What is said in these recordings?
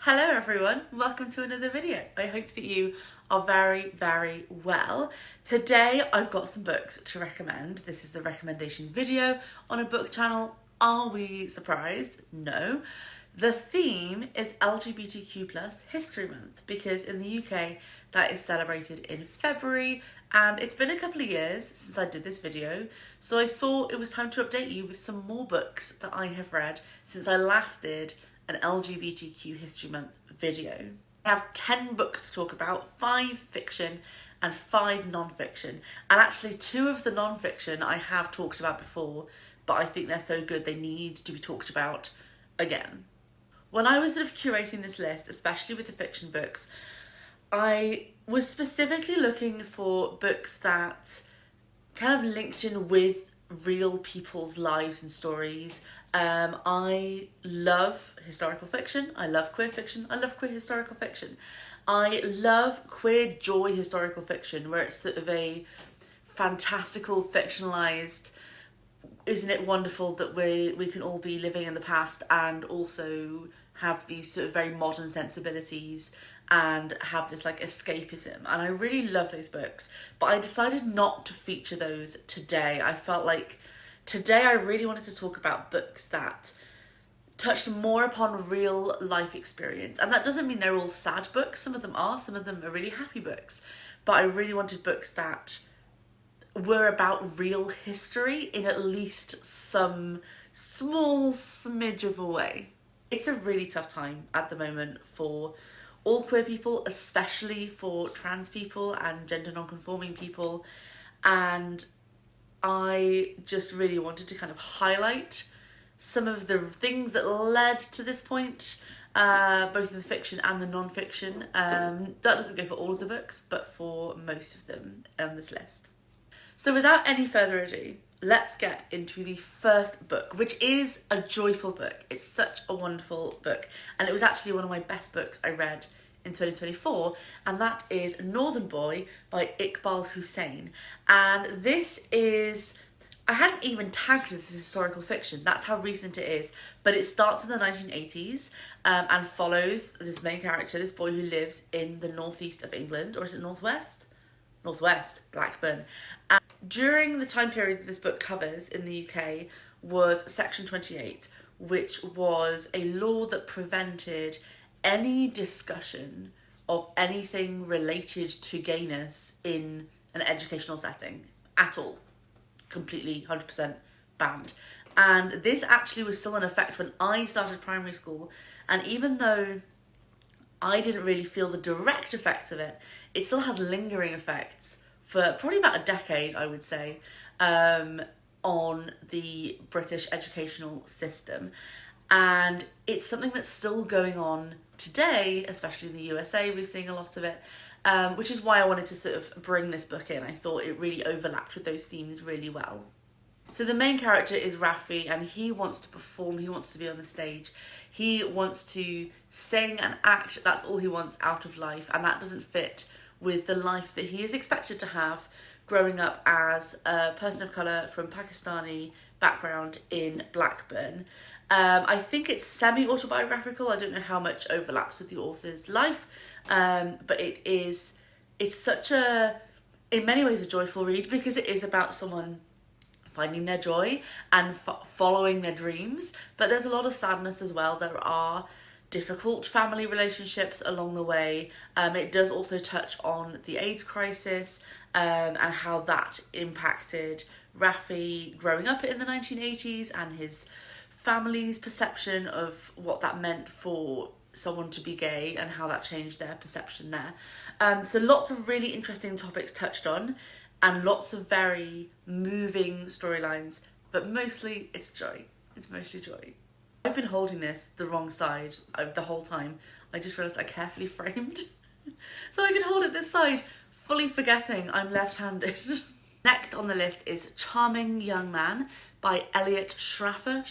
Hello everyone, welcome to another video. I hope that you are very, very well. Today I've got some books to recommend. This is a recommendation video on a book channel. Are we surprised? No. The theme is LGBTQ+ History Month because in the UK that is celebrated in February, and it's been a couple of years since I did this video, so I thought it was time to update you with some more books that I have read since I last did an LGBTQ History Month video. I have 10 books to talk about, 5 fiction and 5 non-fiction. And actually 2 of the non-fiction I have talked about before, but I think they're so good they need to be talked about again. When I was sort of curating this list, especially with the fiction books, I was specifically looking for books that kind of linked in with real people's lives and stories. I love historical fiction, I love queer fiction, I love queer historical fiction. I love queer joy historical fiction where it's sort of a fantastical, fictionalised, isn't it wonderful that we can all be living in the past and also have these sort of very modern sensibilities and have this like escapism, and I really love those books, but I decided not to feature those today. I felt like today I really wanted to talk about books that touched more upon real life experience, and that doesn't mean they're all sad books. Some of them are really happy books, but I really wanted books that were about real history in at least some small smidge of a way. It's a really tough time at the moment for all queer people, especially for trans people and gender non-conforming people, and I just really wanted to kind of highlight some of the things that led to this point, both in the fiction and the non-fiction. That doesn't go for all of the books, but for most of them on this list. So without any further ado, let's get into the first book, which is a joyful book. It's such a wonderful book, and it was actually one of my best books I read in 2024, and that is Northern Boy by Iqbal Hussein. And this is, I hadn't even tagged this as historical fiction, that's how recent it is, but it starts in the 1980s and follows this main character, this boy who lives in the northeast of England, or is it northwest? Northwest, Blackburn. And during the time period that this book covers in the UK was Section 28, which was a law that prevented any discussion of anything related to gayness in an educational setting at all. Completely, 100% banned. And this actually was still in effect when I started primary school, and even though I didn't really feel the direct effects of it, it still had lingering effects for probably about a decade, I would say, on the British educational system. And it's something that's still going on today, especially in the USA, we're seeing a lot of it, which is why I wanted to sort of bring this book in. I thought it really overlapped with those themes really well. So the main character is Rafi, and he wants to perform, he wants to be on the stage, he wants to sing and act, that's all he wants out of life, and that doesn't fit with the life that he is expected to have growing up as a person of colour from Pakistani background in Blackburn. I think it's semi-autobiographical, I don't know how much overlaps with the author's life, but it's such a, in many ways, a joyful read because it is about someone finding their joy and following their dreams, but there's a lot of sadness as well. There are difficult family relationships along the way. It does also touch on the AIDS crisis and how that impacted Rafi growing up in the 1980s and his family's perception of what that meant for someone to be gay and how that changed their perception there. So lots of really interesting topics touched on and lots of very moving storylines, but mostly it's joy. It's mostly joy. I've been holding this the wrong side the whole time. I just realised I carefully framed so I could hold it this side, fully forgetting I'm left-handed. Next on the list is Charming Young Man by Elliot Schrafer.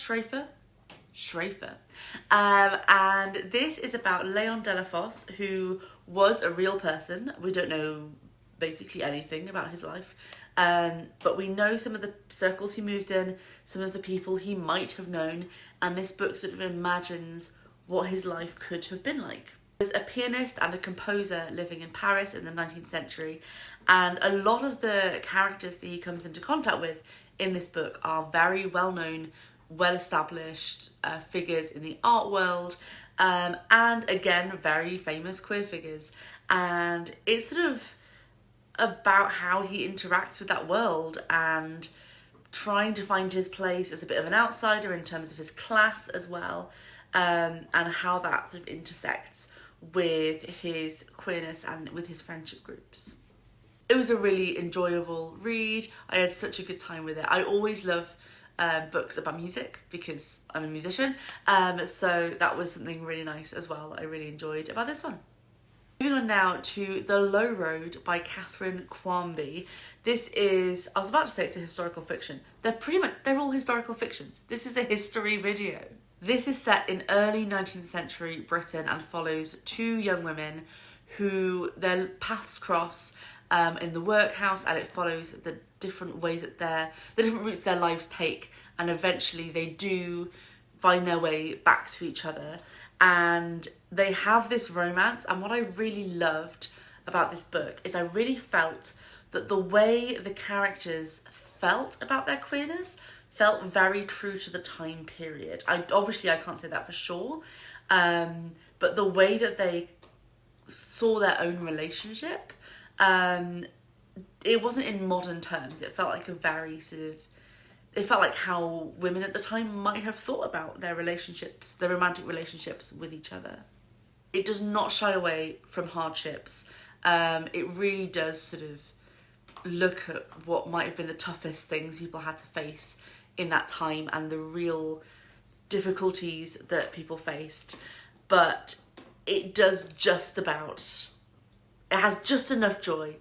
And this is about Leon Delafosse, who was a real person. We don't know basically anything about his life, but we know some of the circles he moved in, some of the people he might have known, and this book sort of imagines what his life could have been like. There's a pianist and a composer living in Paris in the 19th century, and a lot of the characters that he comes into contact with in this book are very well-known, well-established figures in the art world, and again, very famous queer figures. And it's sort of about how he interacts with that world and trying to find his place as a bit of an outsider in terms of his class as well, and how that sort of intersects with his queerness and with his friendship groups. It was a really enjoyable read. I had such a good time with it. I always love books about music because I'm a musician, so that was something really nice as well that I really enjoyed about this one. Moving on now to The Low Road by Catherine Quamby. This is, I was about to say it's a historical fiction. They're all historical fictions. This is a history video. This is set in early 19th century Britain and follows two young women who their paths cross in the workhouse, and it follows the different ways that the different routes their lives take, and eventually they do find their way back to each other, and they have this romance. And what I really loved about this book is I really felt that the way the characters felt about their queerness felt very true to the time period. I can't say that for sure, but the way that they saw their own relationship, it wasn't in modern terms. It felt like it felt like how women at the time might have thought about their relationships, their romantic relationships with each other. It does not shy away from hardships. It really does sort of look at what might have been the toughest things people had to face in that time and the real difficulties that people faced. But it does it has just enough joy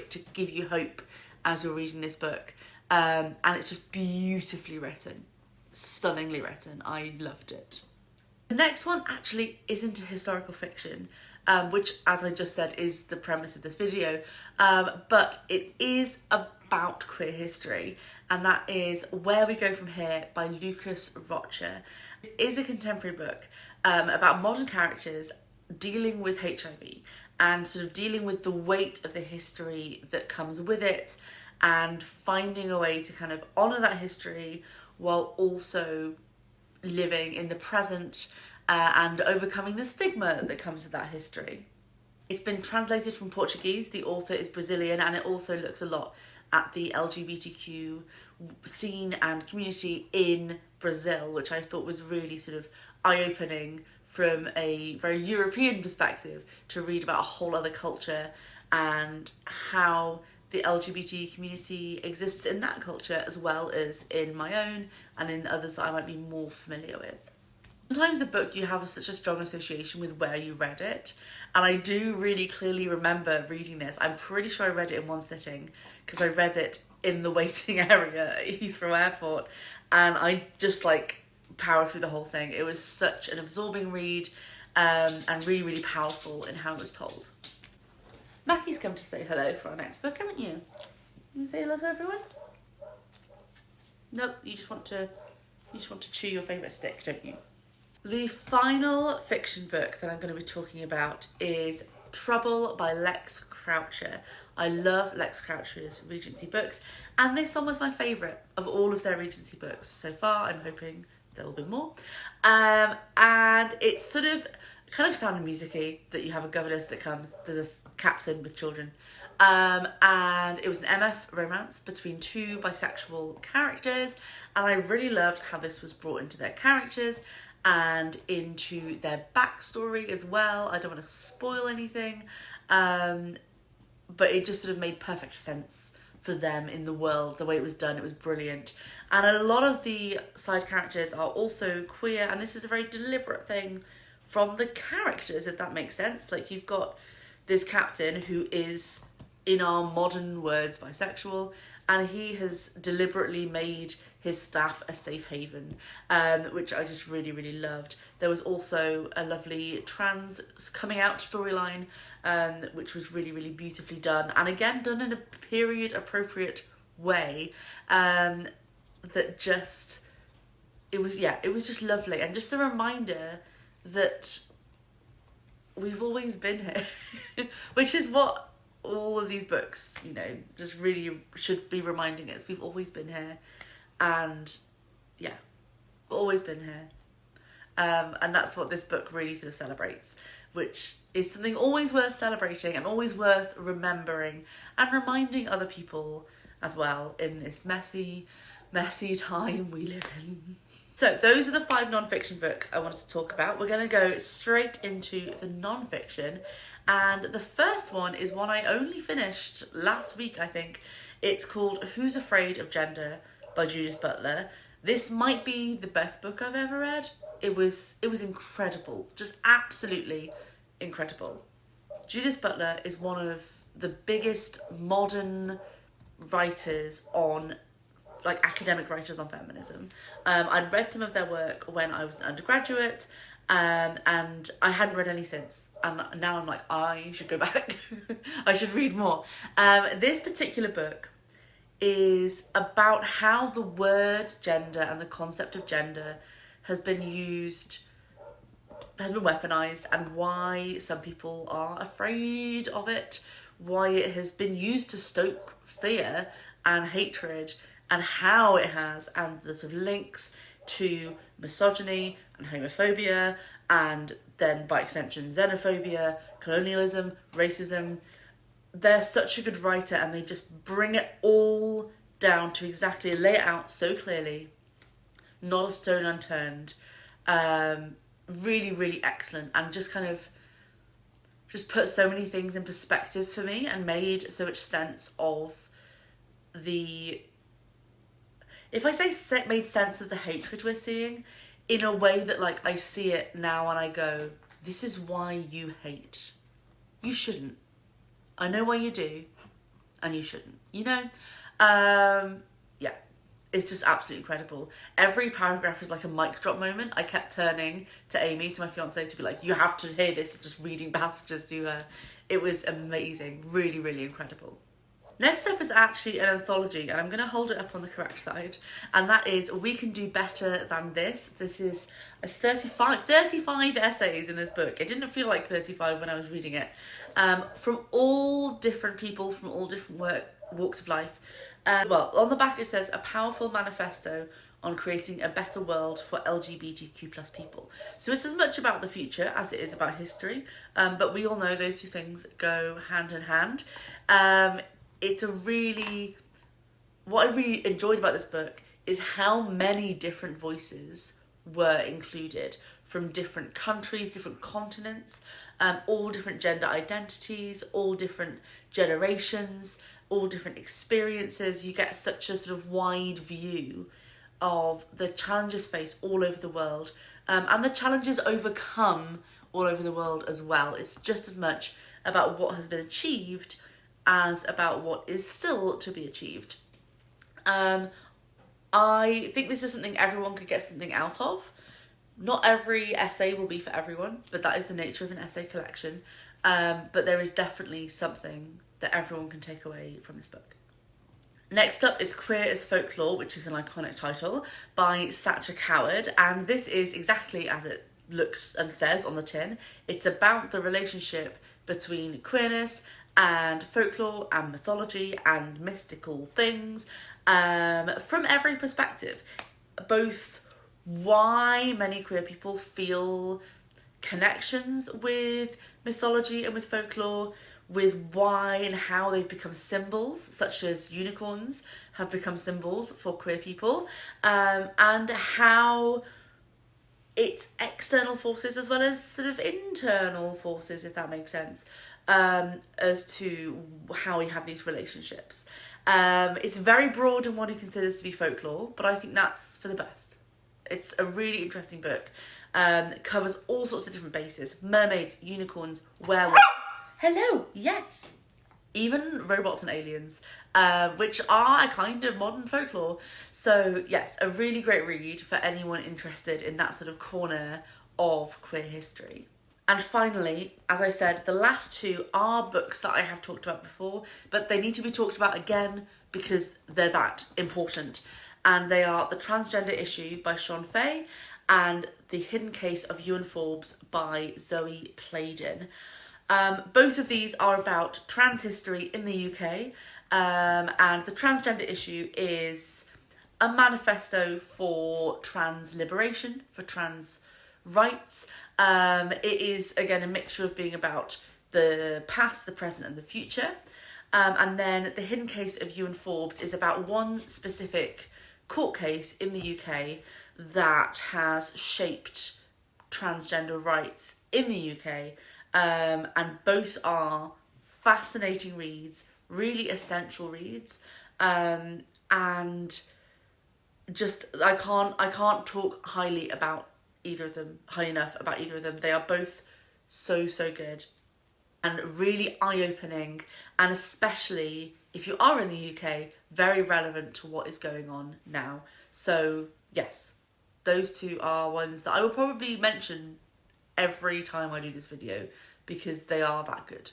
to give you hope as you're reading this book. And it's just beautifully written, stunningly written. I loved it. The next one actually isn't a historical fiction, which, as I just said, is the premise of this video, but it is about queer history, and that is Where We Go From Here by Lucas Rocher. It is a contemporary book about modern characters dealing with HIV and sort of dealing with the weight of the history that comes with it, and finding a way to kind of honour that history while also living in the present and overcoming the stigma that comes with that history. It's been translated from Portuguese. The author is Brazilian, and it also looks a lot at the LGBTQ scene and community in Brazil, which I thought was really sort of eye-opening from a very European perspective, to read about a whole other culture and how the LGBT community exists in that culture as well as in my own and in others that I might be more familiar with. Sometimes a book you have such a strong association with where you read it, and I do really clearly remember reading this. I'm pretty sure I read it in one sitting because I read it in the waiting area at Heathrow Airport, and I just powered through the whole thing. It was such an absorbing read, and really, really powerful in how it was told. Mackie's come to say hello for our next book, haven't you? You say hello to everyone? Nope, you just want to chew your favourite stick, don't you? The final fiction book that I'm going to be talking about is Trouble by Lex Croucher. I love Lex Croucher's Regency books, and this one was my favourite of all of their Regency books so far. I'm hoping there will be more. And it's sort of kind of Sound and Music-y, that you have a governess that comes, there's a captain with children, and it was an MF romance between two bisexual characters, and I really loved how this was brought into their characters and into their backstory as well. I don't want to spoil anything, but it just sort of made perfect sense for them in the world. The way it was done, it was brilliant. And a lot of the side characters are also queer, and this is a very deliberate thing from the characters, if that makes sense. You've got this captain who is, in our modern words, bisexual, and he has deliberately made his staff a safe haven, which I just really, really loved. There was also a lovely trans coming out storyline, which was really, really beautifully done, and again done in a period appropriate way, that just, it was just lovely, and just a reminder that we've always been here, which is what all of these books, you know, just really should be reminding us. We've always been here, and yeah, always been here. And that's what this book really sort of celebrates, which is something always worth celebrating and always worth remembering and reminding other people as well in this messy, messy time we live in. So those are the 5 non-fiction books I wanted to talk about. We're going to go straight into the non-fiction. And the first one is one I only finished last week, I think. It's called Who's Afraid of Gender by Judith Butler. This might be the best book I've ever read. It was incredible, just absolutely incredible. Judith Butler is one of the biggest modern writers on, like, academic writers on feminism. I'd read some of their work when I was an undergraduate, and I hadn't read any since. And now I'm like, I should go back. I should read more. This particular book is about how the word gender and the concept of gender has been weaponized, and why some people are afraid of it, why it has been used to stoke fear and hatred, and how it has, and the sort of links to misogyny and homophobia, and then by extension xenophobia, colonialism, racism. They're such a good writer, and they just bring it all down to exactly, lay it out so clearly, not a stone unturned. Really, really excellent, and just kind of just put so many things in perspective for me, and made so much sense of the, if I say made sense of the hatred we're seeing, in a way that, like, I see it now and I go, this is why you hate. You shouldn't. I know why you do, and you shouldn't, you know? Yeah, it's just absolutely incredible. Every paragraph is like a mic drop moment. I kept turning to Amy, to my fiance, to be like, you have to hear this, just reading passages to her. It was amazing, really, really incredible. Next up is actually an anthology, and I'm going to hold it up on the correct side, and that is We Can Do Better Than This. This is 35 essays in this book. It didn't feel like 35 when I was reading it, from all different people, from all different walks of life. Well, on the back it says, a powerful manifesto on creating a better world for LGBTQ plus people. So it's as much about the future as it is about history, but we all know those two things go hand in hand. It's what I really enjoyed about this book is how many different voices were included from different countries, different continents, all different gender identities, all different generations, all different experiences. You get such a sort of wide view of the challenges faced all over the world, and the challenges overcome all over the world as well. It's just as much about what has been achieved as about what is still to be achieved. I think this is something everyone could get something out of. Not every essay will be for everyone, but that is the nature of an essay collection. But there is definitely something that everyone can take away from this book. Next up is Queer as Folklore, which is an iconic title, by Sacha Coward, and this is exactly as it looks and says on the tin. It's about the relationship between queerness and folklore and mythology and mystical things, from every perspective. Both why many queer people feel connections with mythology and with folklore, with why and how they've become symbols, such as unicorns have become symbols for queer people, and how it's external forces as well as sort of internal forces, if that makes sense, as to how we have these relationships. It's very broad in what he considers to be folklore, but I think that's for the best. It's a really interesting book. It covers all sorts of different bases: mermaids, unicorns, werewolves. Hello, yes. Even robots and aliens, which are a kind of modern folklore. So yes, a really great read for anyone interested in that sort of corner of queer history. And finally, as I said, the last two are books that I have talked about before, but they need to be talked about again because they're that important. And they are The Transgender Issue by Sean Fay and The Hidden Case of Ewan Forbes by Zoe Playdon. Both of these are about trans history in the UK, and the transgender issue is a manifesto for trans liberation, for trans rights. It is, again, a mixture of being about the past, the present and the future. And then The Hidden Case of Ewan Forbes is about one specific court case in the UK that has shaped transgender rights in the UK. And both are fascinating reads, really essential reads. And just I can't talk highly enough about either of them. They are both so good and really eye-opening, and especially if you are in the UK, very relevant to what is going on now. So yes, those two are ones that I will probably mention every time I do this video because they are that good.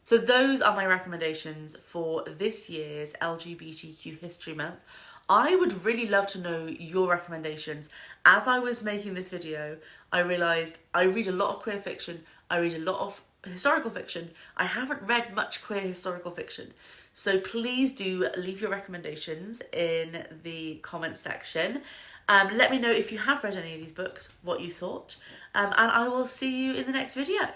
So those are my recommendations for this year's LGBTQ History Month. I would really love to know your recommendations. As I was making this video, I realised I read a lot of queer fiction, I read a lot of historical fiction. I haven't read much queer historical fiction. So please do leave your recommendations in the comments section. Let me know if you have read any of these books, what you thought, and I will see you in the next video.